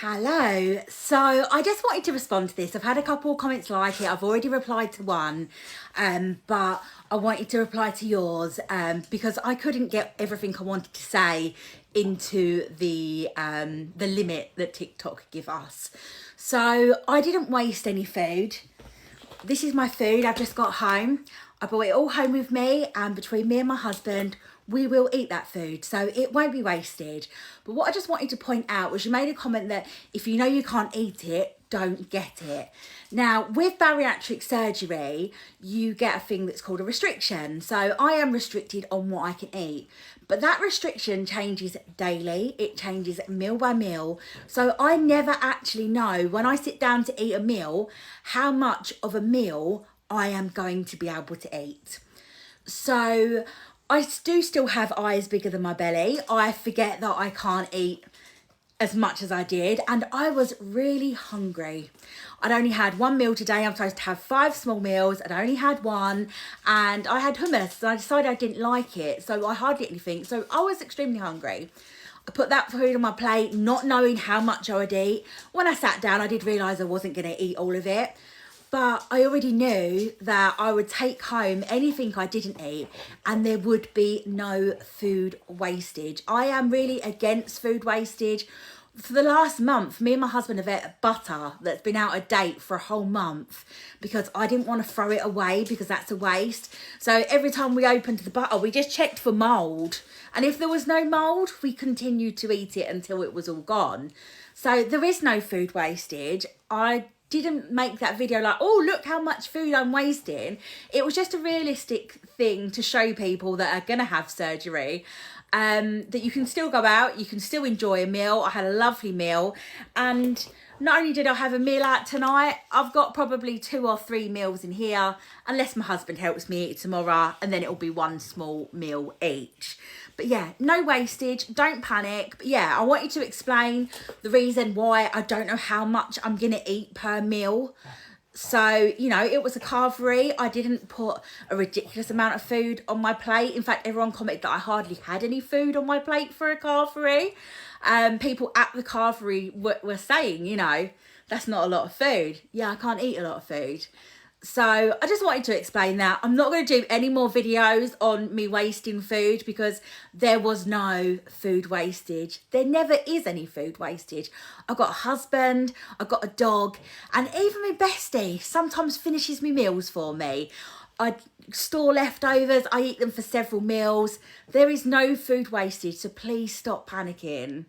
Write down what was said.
Hello. So I just wanted to respond to this. I've had a couple of comments like it. I've already replied to one, but I wanted to reply to yours because I couldn't get everything I wanted to say into the limit that TikTok give us. So I didn't waste any food. This is my food. I've just got home. I brought it all home with me, and between me and my husband, we will eat that food, so it won't be wasted. But what I just wanted to point out was you made a comment that if you know you can't eat it, don't get it. Now, with bariatric surgery, you get a thing that's called a restriction. So I am restricted on what I can eat, but that restriction changes daily. It changes meal by meal. So I never actually know when I sit down to eat a meal, how much of a meal I am going to be able to eat. So I do still have eyes bigger than my belly. I forget that I can't eat as much as I did, and I was really hungry. I'd only had one meal today. I'm supposed to have 5 small meals. I'd only had one, and I had hummus, and I decided I didn't like it, so I hardly ate anything. So I was extremely hungry. I put that food on my plate, not knowing how much I would eat. When I sat down, I did realise I wasn't going to eat all of it. But I already knew that I would take home anything I didn't eat and there would be no food wastage. I am really against food wastage. For the last month, me and my husband have ate butter that's been out of date for a whole month because I didn't want to throw it away because that's a waste. So every time we opened the butter, we just checked for mould. And if there was no mould, we continued to eat it until it was all gone. So there is no food wastage. I didn't make that video like, oh, look how much food I'm wasting. It was just a realistic thing to show people that are going to have surgery that you can still go out, you can still enjoy a meal. I had a lovely meal, and not only did I have a meal out tonight, I've got probably 2 or 3 meals in here, unless my husband helps me eat tomorrow, and then it'll be 1 small meal each. But yeah, no wastage, don't panic. But yeah, I wanted to explain the reason why I don't know how much I'm gonna eat per meal. So, you know, it was a carvery. I didn't put a ridiculous amount of food on my plate. In fact, everyone commented that I hardly had any food on my plate for a carvery. People at the carvery were saying, you know, that's not a lot of food. Yeah, I can't eat a lot of food. So I just wanted to explain that. I'm not going to do any more videos on me wasting food because there was no food wastage. There never is any food wastage. I've got a husband, I've got a dog, and even my bestie sometimes finishes me meals for me. I store leftovers, I eat them for several meals. There is no food wastage, so please stop panicking.